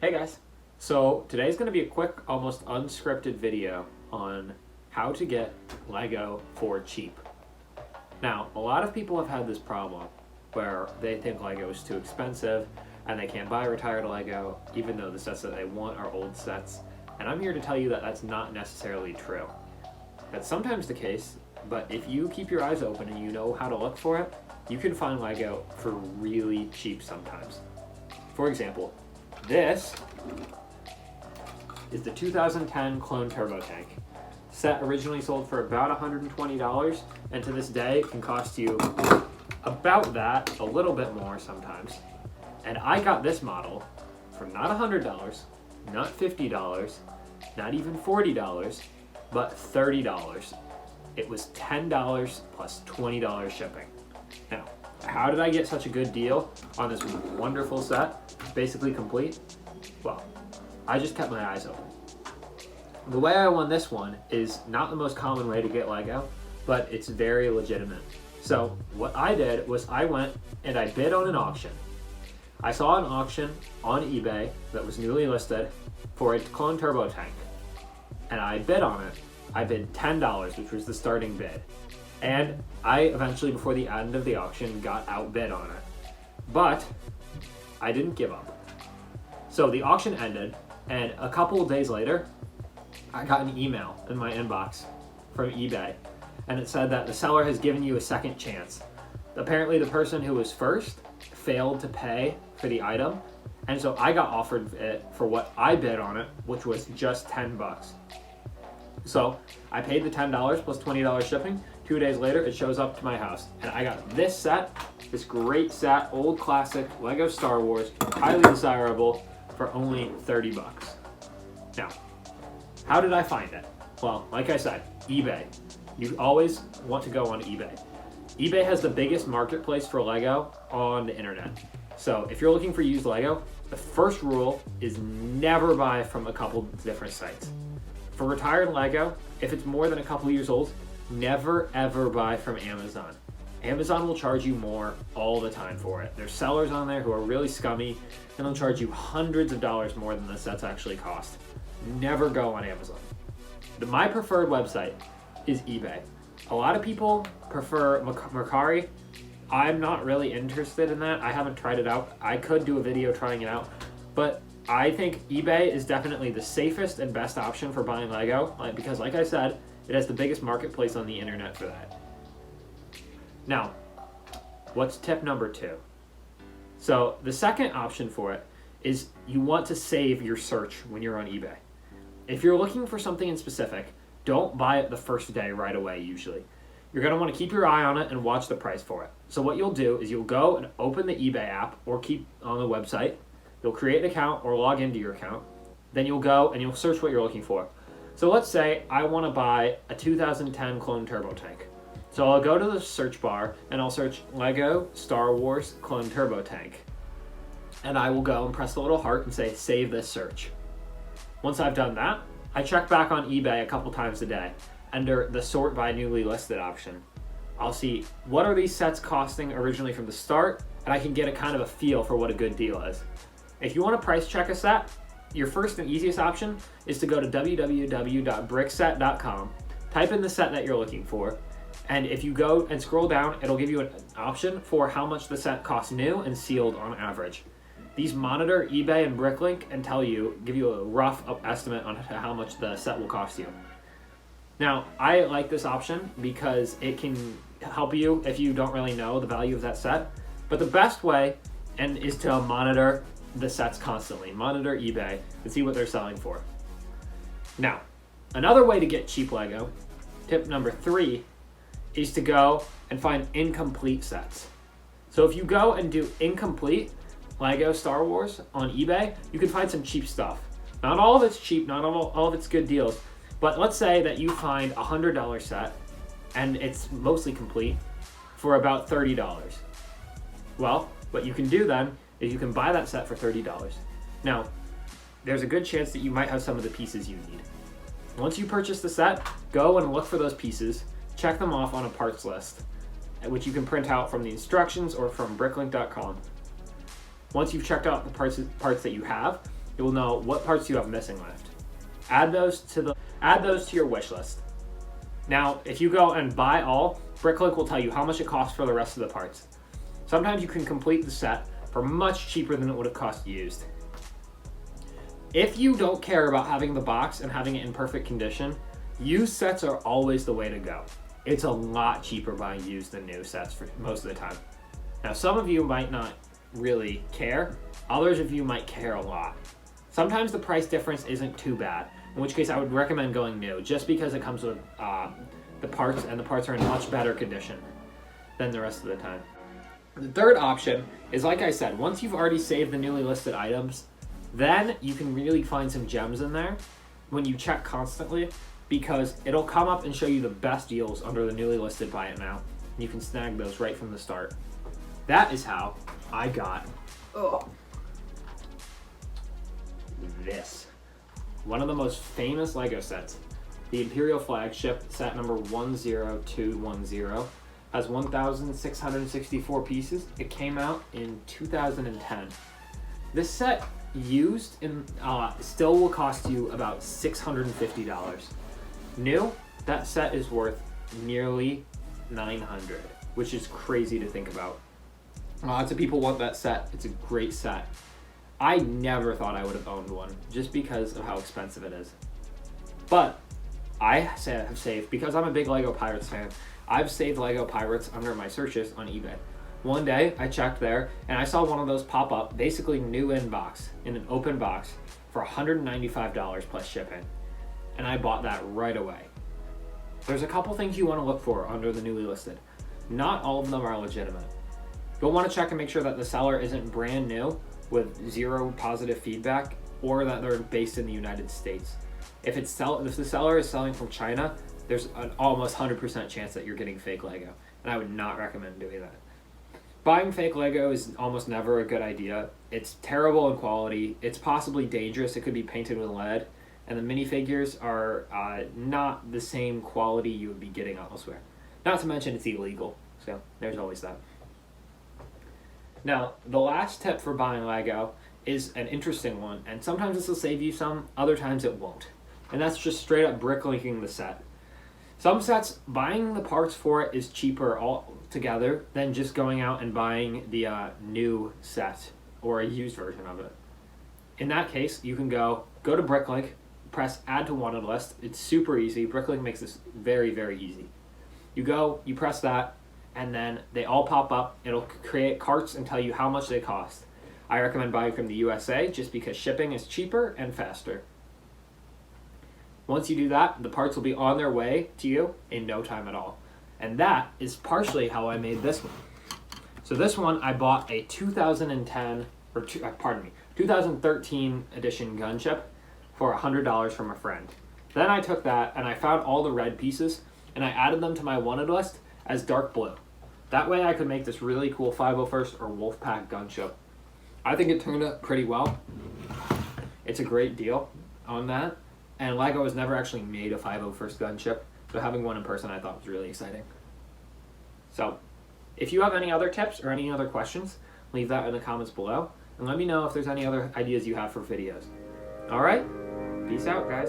Hey guys, so today's going to be a quick, almost unscripted video on how to get Lego for cheap. Now, a lot of people have had this problem where they think Lego is too expensive and they can't buy retired Lego even though the sets that they want are old sets, and I'm here to tell you that that's not necessarily true. That's sometimes the case, but if you keep your eyes open and you know how to look for it, you can find Lego for really cheap sometimes. For example, this is the 2010 Clone Turbo Tank. Set originally sold for about $120, and to this day it can cost you about that, a little bit more sometimes. And I got this model for not $100, not $50, not even $40, but $30. It was $10 plus $20 shipping. Now, how did I get such a good deal on this wonderful set, basically complete? Well, I just kept my eyes open. The way I won this one is not the most common way to get Lego, but it's very legitimate. So what I did was I went and I bid on an auction. I saw an auction on eBay that was newly listed for a Clone Turbo Tank, and I bid on it. I bid $10, which was the starting bid. And I eventually, before the end of the auction, got outbid on it. But I didn't give up. So the auction ended, and a couple of days later, I got an email in my inbox from eBay, and it said that the seller has given you a second chance. Apparently the person who was first failed to pay for the item, and so I got offered it for what I bid on it, which was just $10. So I paid the $10 plus $20 shipping. 2 days later, it shows up to my house, and I got this set, this great set, old classic Lego Star Wars, highly desirable, for only $30. Now, how did I find it? Well, like I said, eBay. You always want to go on eBay. eBay has the biggest marketplace for Lego on the internet. So if you're looking for used Lego, the first rule is never buy from a couple different sites. For retired Lego, if it's more than a couple years old, never ever buy from Amazon. Amazon will charge you more all the time for it. There's sellers on there who are really scummy, and they'll charge you hundreds of dollars more than the sets actually cost. Never go on Amazon. My preferred website is eBay. A lot of people prefer Mercari. I'm not really interested in that. I haven't tried it out. I could do a video trying it out, but I think eBay is definitely the safest and best option for buying Lego, because like I said, it has the biggest marketplace on the internet for that. Now, what's tip number 2? So the second option for it is you want to save your search when you're on eBay. If you're looking for something in specific, don't buy it the first day right away usually. You're going to want to keep your eye on it and watch the price for it. So what you'll do is you'll go and open the eBay app or keep on the website. You'll create an account or log into your account. Then you'll go and you'll search what you're looking for. So let's say I want to buy a 2010 Clone Turbo Tank. So I'll go to the search bar and I'll search Lego Star Wars Clone Turbo Tank. And I will go and press the little heart and say save this search. Once I've done that, I check back on eBay a couple times a day under the sort by newly listed option. I'll see what are these sets costing originally from the start, and I can get a kind of a feel for what a good deal is. If you want to price check a set, your first and easiest option is to go to www.brickset.com, type in the set that you're looking for, and if you go and scroll down, it'll give you an option for how much the set costs new and sealed on average. These monitor eBay and Bricklink and give you a rough estimate on how much the set will cost you. Now, I like this option because it can help you if you don't really know the value of that set, but the best way is to monitor the sets constantly. Monitor eBay and see what they're selling for. Now, another way to get cheap Lego, tip number 3, is to go and find incomplete sets. So if you go and do incomplete Lego Star Wars on eBay, you can find some cheap stuff. Not all of it's cheap, not all of it's good deals, but let's say that you find a $100 set and it's mostly complete for about $30. Well, what you can do then is you can buy that set for $30. Now, there's a good chance that you might have some of the pieces you need. Once you purchase the set, go and look for those pieces, check them off on a parts list, which you can print out from the instructions or from bricklink.com. Once you've checked out the parts that you have, you'll know what parts you have missing left. Add those to your wish list. Now, if you go and buy all, Bricklink will tell you how much it costs for the rest of the parts. Sometimes you can complete the set for much cheaper than it would have cost used. If you don't care about having the box and having it in perfect condition, used sets are always the way to go. It's a lot cheaper buying used than new sets for most of the time. Now, some of you might not really care. Others of you might care a lot. Sometimes the price difference isn't too bad, in which case I would recommend going new, just because it comes with the parts, and the parts are in much better condition than the rest of the time. The third option is, like I said, once you've already saved the newly listed items, then you can really find some gems in there when you check constantly, because it'll come up and show you the best deals under the newly listed buy it now. And you can snag those right from the start. That is how I got this. One of the most famous LEGO sets, the Imperial Flagship set number 10210, has 1,664 pieces. It came out in 2010. This set used in still will cost you about $650. New, that set is worth nearly $900, which is crazy to think about. Lots of people want that set. It's a great set. I never thought I would have owned one just because of how expensive it is. But I have saved, because I'm a big LEGO Pirates fan, I've saved LEGO Pirates under my searches on eBay. One day I checked there and I saw one of those pop up, basically new in box, in an open box, for $195 plus shipping. And I bought that right away. There's a couple things you want to look for under the newly listed. Not all of them are legitimate. You'll want to check and make sure that the seller isn't brand new with zero positive feedback, or that they're based in the United States. If the seller is selling from China, there's an almost 100% chance that you're getting fake Lego, and I would not recommend doing that. Buying fake Lego is almost never a good idea. It's terrible in quality. It's possibly dangerous. It could be painted with lead, and the minifigures are not the same quality you would be getting elsewhere. Not to mention it's illegal, so there's always that. Now, the last tip for buying Lego is an interesting one, and sometimes this will save you some, other times it won't. And that's just straight up bricklinking the set. Some sets, buying the parts for it is cheaper altogether than just going out and buying the new set or a used version of it. In that case, you can go to Bricklink, press add to wanted list. It's super easy. Bricklink makes this very, very easy. You press that, and then they all pop up. It'll create carts and tell you how much they cost. I recommend buying from the USA just because shipping is cheaper and faster. Once you do that, the parts will be on their way to you in no time at all. And that is partially how I made this one. So this one, I bought a 2013 edition gunship for $100 from a friend. Then I took that and I found all the red pieces and I added them to my wanted list as dark blue. That way I could make this really cool 501st or Wolfpack gunship. I think it turned out pretty well. It's a great deal on that. And LEGO has never actually made a 501st gunship, so having one in person I thought was really exciting. So, if you have any other tips or any other questions, leave that in the comments below, and let me know if there's any other ideas you have for videos. Alright, peace out guys.